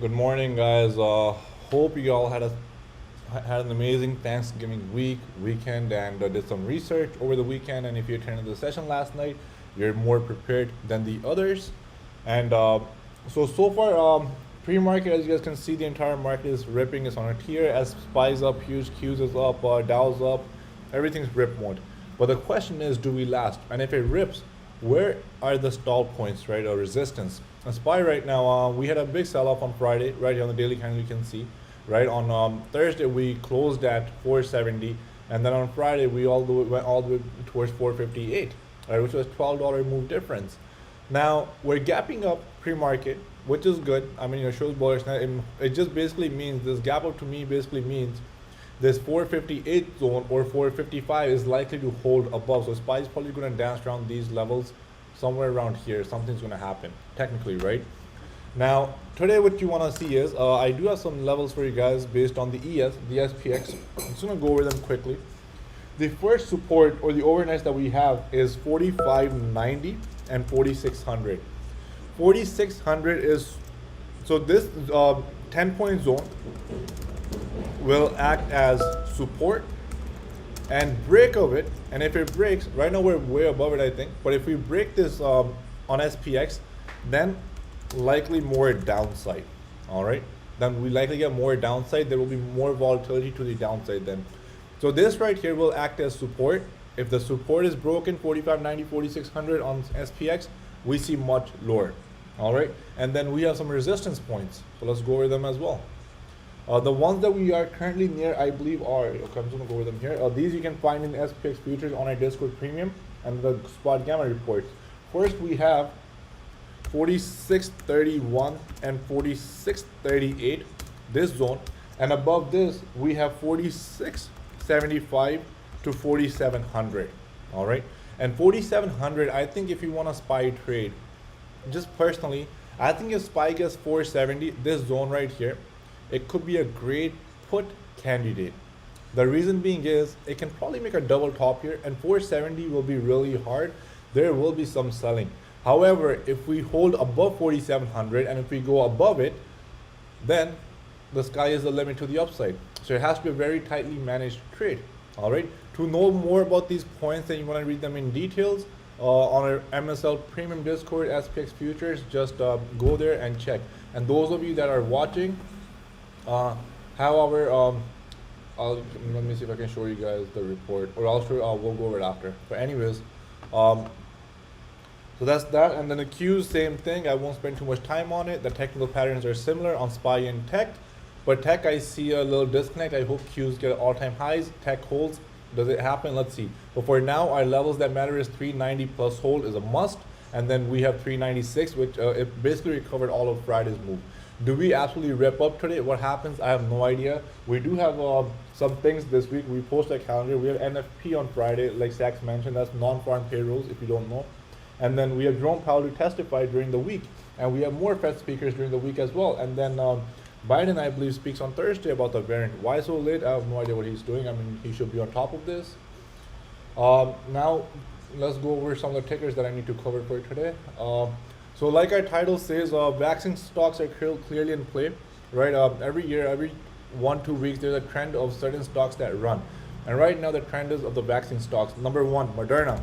Good morning, guys. Hope you all had an amazing Thanksgiving weekend, and did some research over the weekend. And if you attended the session last night, you're more prepared than the others. And so far, pre-market, as you guys can see, the entire market is ripping. It's on a tear. As SPY's up, huge Q's is up, Dow's up. Everything's rip mode. But the question is, do we last? And if it rips, where are the stall points, right, or resistance? And SPY right now, we had a big sell-off on Friday, right here on the daily candle you can see, right? On Thursday, we closed at 470, and then on Friday, we went all the way towards 458, right, which was $12 move difference. Now, we're gapping up pre-market, which is good. I mean, it shows bullish. It just basically means, this gap up to me basically means this 458 zone or 455 is likely to hold above. So SPY is probably going to dance around these levels somewhere around here. Something's going to happen technically, right? Now, today what you want to see is, I do have some levels for you guys based on the ES, the SPX. I'm just going to go over them quickly. The first support or the overnights that we have is 4590 and 4600. 4600 is, so this 10-point zone will act as support and break of it. And if it breaks, right now we're way above it, I think. But if we break this on SPX, then likely more downside. All right, then we likely get more downside. There will be more volatility to the downside then. So this right here will act as support. If the support is broken, 4590, 4600 on SPX, we see much lower. All right, and then we have some resistance points. So let's go over them as well. The ones that we are currently near, I believe, are, okay, I'm just going to go over them here. These you can find in SPX Futures on our Discord Premium and the Spot Gamma reports. First, we have 4631 and 4638, this zone. And above this, we have 4675 to 4700. All right. And 4700, I think if you want to SPY trade, just personally, I think if SPY gets 470, this zone right here, it could be a great put candidate. The reason being is it can probably make a double top here, and 470 will be really hard. There will be some selling. However, if we hold above 4700 and if we go above it, then the sky is the limit to the upside. So it has to be a very tightly managed trade. All right. To know more about these points and you want to read them in details, on our MSL Premium Discord, SPX Futures, just go there and check. And those of you that are watching, however, let me see if I can show you guys the report, or I'll show. We'll go over it after. But anyways, so that's that. And then the Qs, same thing. I won't spend too much time on it. The technical patterns are similar on SPY and Tech, but Tech I see a little disconnect. I hope Qs get all-time highs. Tech holds. Does it happen? Let's see. But for now, our levels that matter is 390 plus hold is a must, and then we have 396, which it basically recovered all of Friday's move. Do we absolutely rip up today? What happens? I have no idea. We do have some things this week. We post a calendar. We have NFP on Friday, like Sachs mentioned. That's non-farm payrolls, if you don't know. And then we have Jerome Powell to testify during the week. And we have more Fed speakers during the week as well. And then Biden, I believe, speaks on Thursday about the variant. Why so late? I have no idea what he's doing. I mean, he should be on top of this. Now, let's go over some of the tickers that I need to cover for today. So like our title says, vaccine stocks are clearly in play, right? Every year, every 1-2 weeks, there's a trend of certain stocks that run. And right now, the trend is of the vaccine stocks. Number one, Moderna.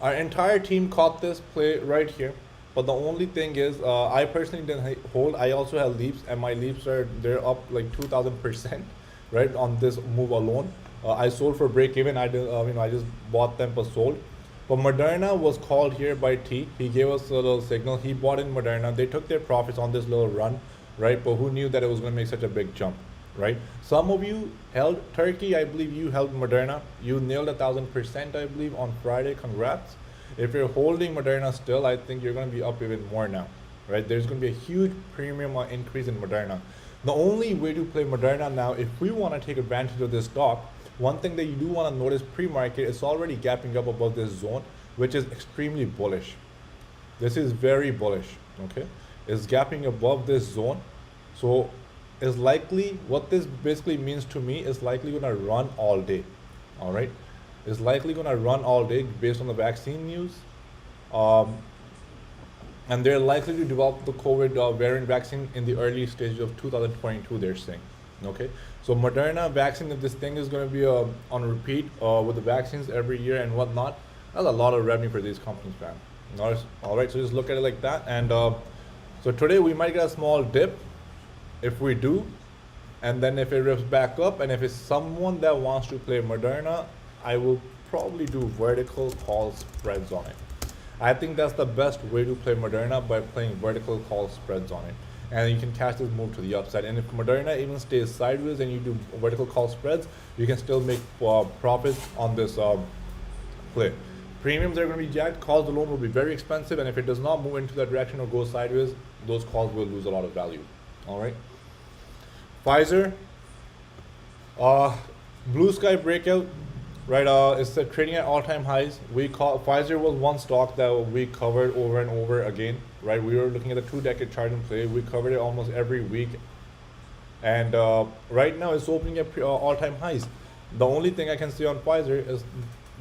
Our entire team caught this play right here. But the only thing is, I personally didn't hold. I also have leaps, and my leaps they're up like 2,000%, right, on this move alone. I sold for break even. I did, I just bought them but sold. But Moderna was called here by T. He gave us a little signal. He bought in Moderna. They took their profits on this little run, right? But who knew that it was going to make such a big jump, right? Some of you held Turkey. I believe you held Moderna. You nailed 1,000%, I believe, on Friday. Congrats. If you're holding Moderna still, I think you're going to be up even more now, right? There's going to be a huge premium increase in Moderna. The only way to play Moderna now, if we want to take advantage of this stock, one thing that you do want to notice pre-market, it's already gapping up above this zone, which is extremely bullish. This is very bullish, okay? It's gapping above this zone. So it's likely, what this basically means to me, is likely going to run all day, all right? It's likely going to run all day based on the vaccine news. and they're likely to develop the COVID variant vaccine in the early stages of 2022, they're saying. Okay, so Moderna vaccine, if this thing is going to be on repeat with the vaccines every year and whatnot, that's a lot of revenue for these companies, man. All right, so just look at it like that. And so today we might get a small dip if we do, and then if it rips back up, and if it's someone that wants to play Moderna, I will probably do vertical call spreads on it. I think that's the best way to play Moderna, by playing vertical call spreads on it. And you can catch this move to the upside. And if Moderna even stays sideways and you do vertical call spreads, you can still make profits on this play. Premiums are going to be jacked, calls alone will be very expensive, and if it does not move into that direction or go sideways, those calls will lose a lot of value. All right. Pfizer, blue sky breakout, right? It's trading at all-time highs. Pfizer was one stock that we covered over and over again, right? We were looking at the 2-decade chart in play. We covered it almost every week, and right now it's opening at all-time highs. The only thing I can say on Pfizer is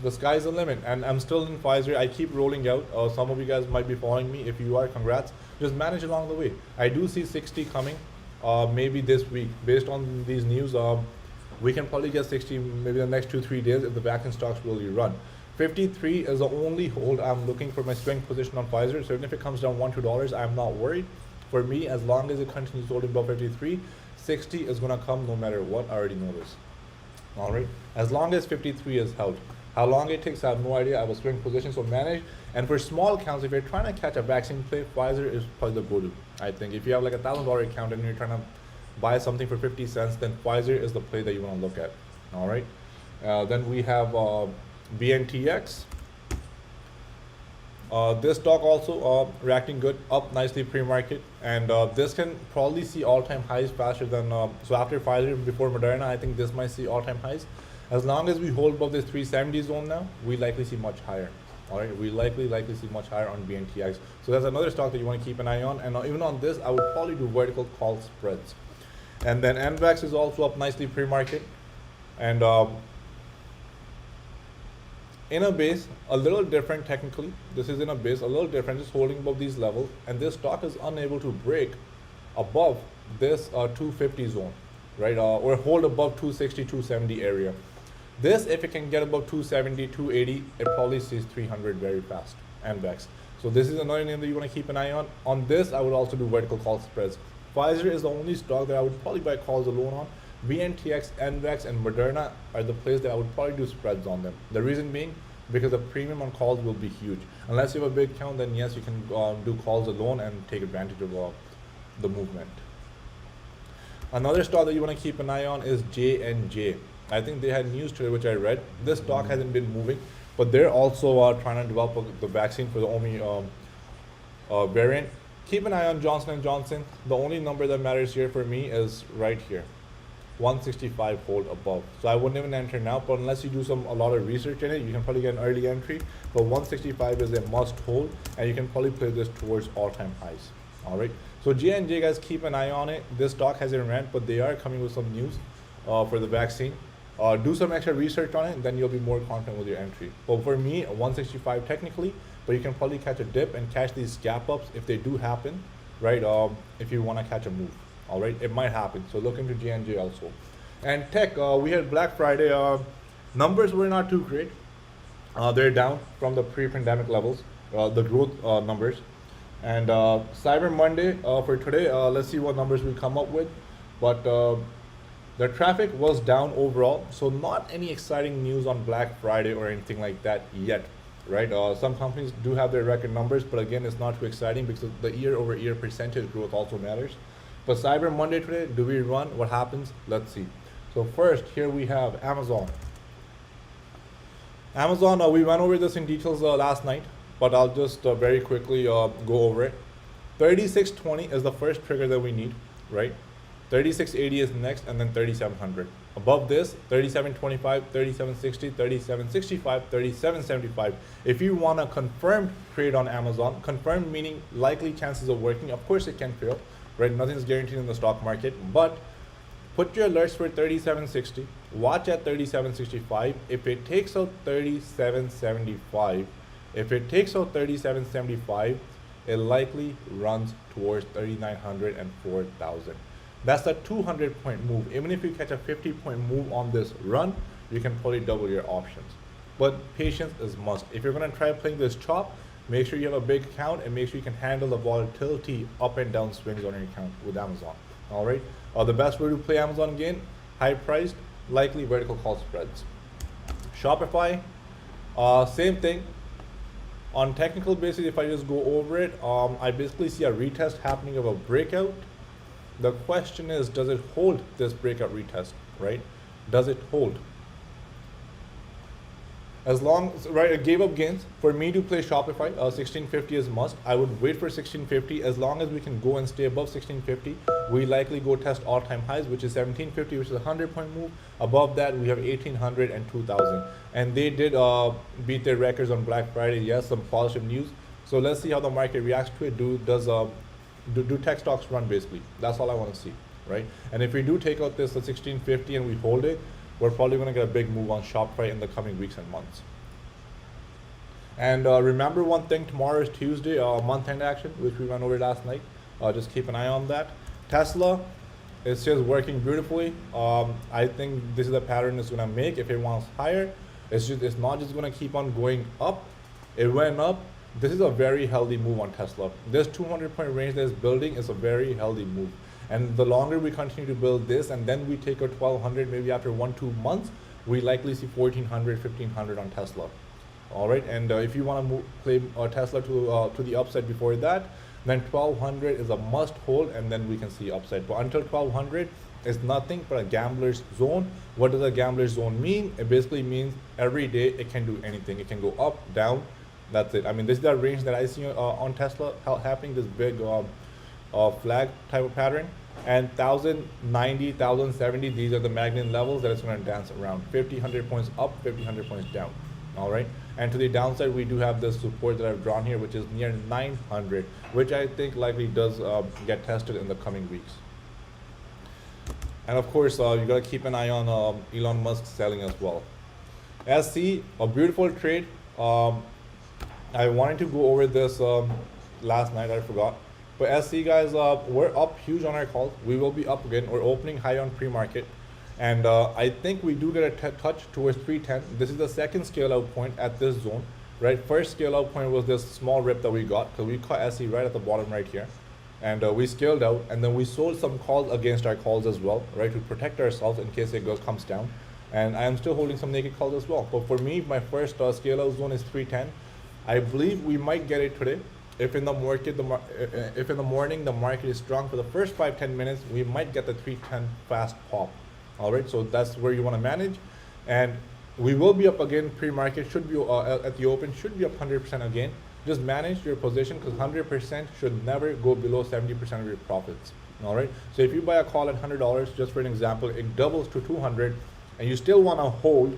the sky's the limit, and I'm still in Pfizer. I keep rolling out. Some of you guys might be following me. If you are, congrats. Just manage along the way. I do see 60 coming, maybe this week. Based on these news, we can probably get 60 maybe the next 2-3 days if the vaccine stocks really run. 53 is the only hold I'm looking for my swing position on Pfizer. So even if it comes down $1-2, I'm not worried. For me, as long as it continues holding above 53, 60 is going to come no matter what. I already know this. All right. As long as 53 is held. How long it takes, I have no idea. I will swing position, so manage. And for small accounts, if you're trying to catch a vaccine play, Pfizer is probably the go-to. I think if you have like $1,000 account and you're trying to buy something for 50 cents, then Pfizer is the play that you want to look at. All right. Then we have BNTX. This stock also reacting good, up nicely pre-market, and this can probably see all-time highs faster than so after Pfizer, before Moderna. I think this might see all-time highs. As long as we hold above this 370 zone now, we likely see much higher. All right, we likely see much higher on BNTX. So that's another stock that you want to keep an eye on. And even on this, I would probably do vertical call spreads. And then NVDA is also up nicely pre-market, and in a base, a little different technically. This is in a base, a little different, just holding above these levels. And this stock is unable to break above this 250 zone, right? Or hold above 260, 270 area. This, if it can get above 270, 280, it probably sees 300 very fast, NVDA. So this is another name that you want to keep an eye on. On this, I would also do vertical call spreads. Pfizer is the only stock that I would probably buy calls alone on. BNTX, NVDA, and Moderna are the plays that I would probably do spreads on them. The reason being, because the premium on calls will be huge. Unless you have a big count, then yes, you can do calls alone and take advantage of the movement. Another stock that you want to keep an eye on is J&J. I think they had news today, which I read. This stock hasn't been moving, but they're also trying to develop the vaccine for the Omicron variant. Keep an eye on Johnson & Johnson. The only number that matters here for me is right here, 165 hold above. So I wouldn't even enter now, but unless you do a lot of research in it, you can probably get an early entry. But 165 is a must hold, and you can probably play this towards all-time highs. All right. So J&J, guys, keep an eye on it. This stock hasn't ran, but they are coming with some news for the vaccine. Do some extra research on it, and then you'll be more confident with your entry. But for me, 165 technically, but you can probably catch a dip and catch these gap ups if they do happen, right? If you want to catch a move, all right, it might happen. So look into J&J also. And tech, we had Black Friday. Numbers were not too great. They're down from the pre-pandemic levels, the growth numbers. And Cyber Monday for today, let's see what numbers we come up with. But the traffic was down overall, so not any exciting news on Black Friday or anything like that yet, right? Some companies do have their record numbers, but again, it's not too exciting because the year-over-year percentage growth also matters. But Cyber Monday today, do we run? What happens? Let's see. So first, here we have Amazon. Amazon, we went over this in details last night, but I'll just very quickly go over it. 3620 is the first trigger that we need, right? 3680 is next, and then 3700. Above this, 3725, 3760, 3765, 3775. If you want a confirmed trade on Amazon, confirmed meaning likely chances of working, of course it can fail, right? Nothing's guaranteed in the stock market, but put your alerts for 3760, watch at 3765. If it takes out 3775, it likely runs towards 3,900 and 4,000. That's a 200-point move. Even if you catch a 50-point move on this run, you can probably double your options. But patience is must. If you're going to try playing this chop, make sure you have a big account and make sure you can handle the volatility up and down swings on your account with Amazon. All right. The best way to play Amazon again, high priced, likely vertical call spreads. Shopify, same thing. On technical basis, if I just go over it, I basically see a retest happening of a breakout. The question is, does it hold this breakout retest, right? Does it hold? As long as, right, it gave up gains. For me to play Shopify, 1650 is must. I would wait for 1650. As long as we can go and stay above 1650, we likely go test all-time highs, which is 1750, which is a 100-point move. Above that, we have 1800 and 2000. And they did beat their records on Black Friday. Yes, some positive news. So let's see how the market reacts to it. Do tech stocks run, basically? That's all I want to see, right? And if we do take out this 1650 and we hold it, we're probably going to get a big move on Shopify in the coming weeks and months. And remember one thing, tomorrow is Tuesday, month-end action, which we went over last night. Just keep an eye on that. Tesla, it's just working beautifully. I think this is the pattern it's going to make. If it wants higher, it's not just going to keep on going up. It went up. This is a very healthy move on Tesla. This 200-point range that is building is a very healthy move. And the longer we continue to build this, and then we take our 1200, maybe after 1-2 months, we likely see 1400, 1500 on Tesla. All right, and if you want to play Tesla to the upside before that, then 1200 is a must hold, and then we can see upside. But until 1200, it's nothing but a gambler's zone. What does a gambler's zone mean? It basically means every day it can do anything. It can go up, down. That's it. I mean, this is the range that I see on Tesla happening. This big flag type of pattern. And 1090, 1070, these are the magnet levels that it's going to dance around. 50, 100 points up, 50, 100 points down. All right. And to the downside, we do have this support that I've drawn here, which is near 900, which I think likely does get tested in the coming weeks. And of course, you got to keep an eye on Elon Musk selling as well. SC, a beautiful trade. I wanted to go over this last night, I forgot. But SC guys, we're up huge on our calls. We will be up again. We're opening high on pre-market. And I think we do get a touch towards 310. This is the second scale out point at this zone, right? First scale out point was this small rip that we got, because we caught SC right at the bottom right here. And we scaled out, and then we sold some calls against our calls as well, right? To protect ourselves in case it comes down. And I am still holding some naked calls as well. But for me, my first scale out zone is 310. I believe we might get it today. If in the morning the market is strong for the first 5-10 minutes, we might get the 310 fast pop. All right, so that's where you want to manage, and we will be up again. Pre-market should be at the open, should be up 100% again. Just manage your position, because 100% should never go below 70% of your profits. All right, so if you buy a call at $100, just for an example, it doubles to 200, and you still want to hold,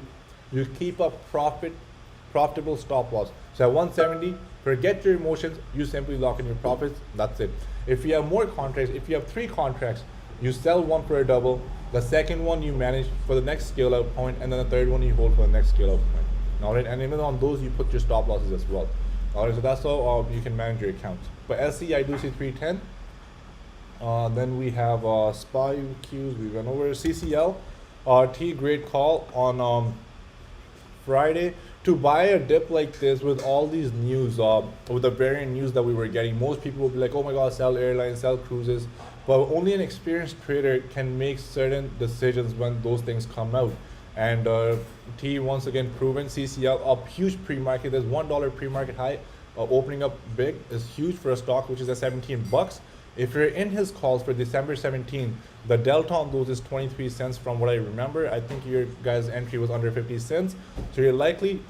you keep a profitable stop loss. So at 170, forget your emotions, you simply lock in your profits. That's it. If you have more contracts, if you have 3 contracts, you sell one for a double. The second one you manage for the next scale out point, and then the third one you hold for the next scale out point. All right, and even on those you put your stop losses as well. All right, so that's how you can manage your accounts. But SC, I do see 310. Then we have SPY Qs. We went over CCL. T, great call on Friday. To buy a dip like this with all these news, with the variant news that we were getting, most people will be like, oh my God, sell airlines, sell cruises. But only an experienced trader can make certain decisions when those things come out. And T, once again, proven. CCL up huge pre-market. There's $1 pre-market high. Opening up big is huge for a stock which is at 17 bucks. If you're in his calls for December 17, the delta on those is 23 cents from what I remember. I think your guys' entry was under 50 cents. So you're likely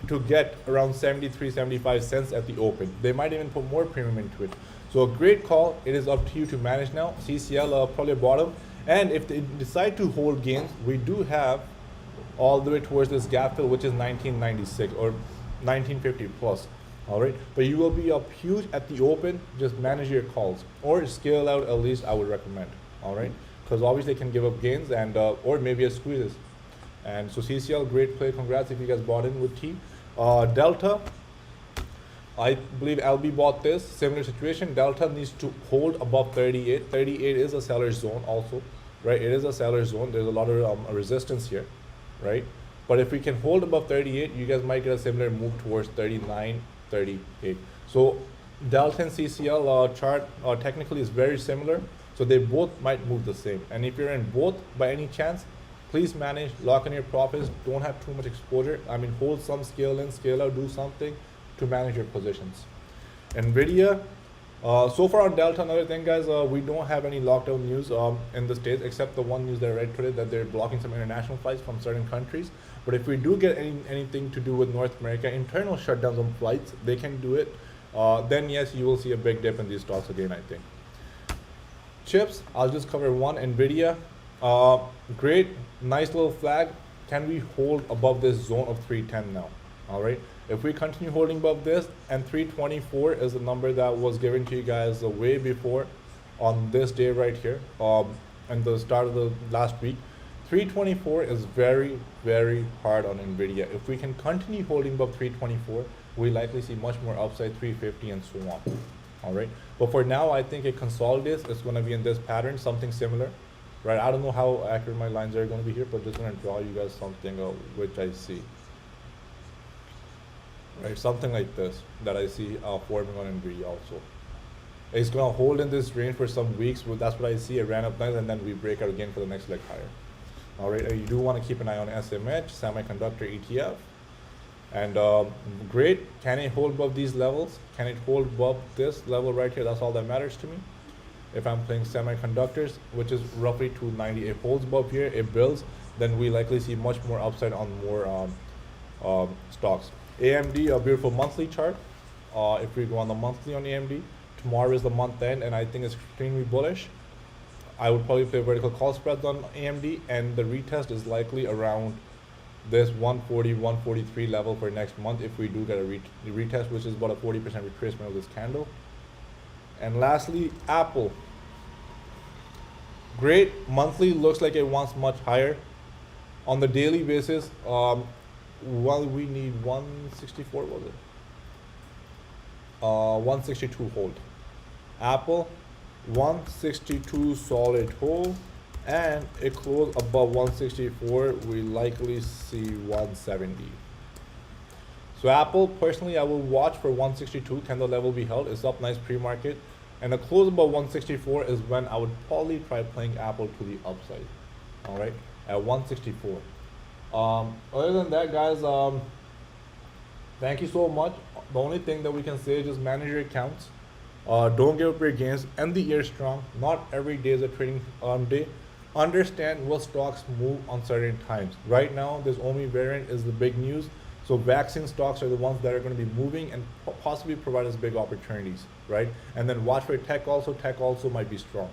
to get around 73, 75 cents at the open. They might even put more premium into it. So a great call. It is up to you to manage now. CCL probably bottom. And if they decide to hold gains, we do have all the way towards this gap fill, which is 1996 or 1950 plus. All right, but you will be up huge at the open. Just manage your calls or scale out, at least I would recommend. All right, because obviously they can give up gains and or maybe a squeezes. And so CCL, great play. Congrats if you guys bought in with T. Delta, I believe LB bought this, similar situation. Delta needs to hold above 38. 38 is a seller's zone also, right? It is a seller's zone. There's a lot of resistance here, right? But if we can hold above 38, you guys might get a similar move towards 39, 38. So Delta and CCL chart technically is very similar. So they both might move the same. And if you're in both by any chance, please manage, lock in your profits. Don't have too much exposure. I mean, hold some, scale in, scale out, do something to manage your positions. Nvidia, so far on Delta, another thing, guys, we don't have any lockdown news in the States, except the one news that I read today that they're blocking some international flights from certain countries. But if we do get anything to do with North America, internal shutdowns on flights, they can do it. Then yes, you will see a big dip in these stocks again, I think. Chips, I'll just cover one. Nvidia, great, nice little flag. Can we hold above this zone of 310 now? All right. If we continue holding above this, and 324 is the number that was given to you guys way before on this day right here, and the start of the last week, 324 is very, very hard on Nvidia. If we can continue holding above 324, we likely see much more upside, 350 and so on. All right. But for now, I think it consolidates. It's going to be in this pattern, something similar, right? I don't know how accurate my lines are going to be here, but just going to draw you guys something which I see. Right, something like this that I see forming on Nvidia also. It's going to hold in this range for some weeks. But that's what I see. It ran up nice, and then we break out again for the next leg higher. All right, you do want to keep an eye on SMH, semiconductor ETF. And great, can it hold above these levels? Can it hold above this level right here? That's all that matters to me. If I'm playing semiconductors, which is roughly 290, it holds above here, it builds, then we likely see much more upside on more stocks. AMD, a beautiful monthly chart. If we go on the monthly on AMD, tomorrow is the month end, and I think it's extremely bullish. I would probably play vertical call spreads on AMD, and the retest is likely around this 140, 143 level for next month if we do get a retest, which is about a 40% retracement of this candle. And lastly, Apple. Great, monthly looks like it wants much higher. On the daily basis, well, we need 164, was it? 162 hold. Apple, 162 solid hold, and it closed above 164. We likely see 170. So Apple, personally, I will watch for 162. Can the level be held? It's up nice pre-market, and a close above 164 is when I would probably try playing Apple to the upside. All right, at 164. Other than that, guys, thank you so much. The only thing that we can say is just manage your accounts. Don't give up your gains. End the year strong. Not every day is a trading day. Understand what stocks move on certain times. Right now, this Omicron variant is the big news. So vaccine stocks are the ones that are going to be moving and possibly provide us big opportunities, right? And then watch for tech also. Tech also might be strong.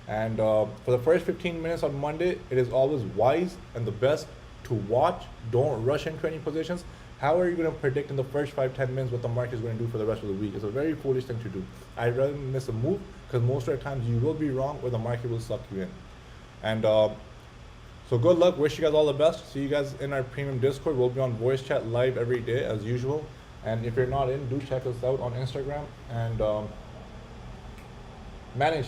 And for the first 15 minutes on Monday, it is always wise and the best to watch. Don't rush into any positions. How are you going to predict in the first 5-10 minutes what the market is going to do for the rest of the week? It's a very foolish thing to do. I'd rather miss a move, because most of the times you will be wrong or the market will suck you in. And so good luck. Wish you guys all the best. See you guys in our premium Discord. We'll be on voice chat live every day as usual. And if you're not in, do check us out on Instagram and manage.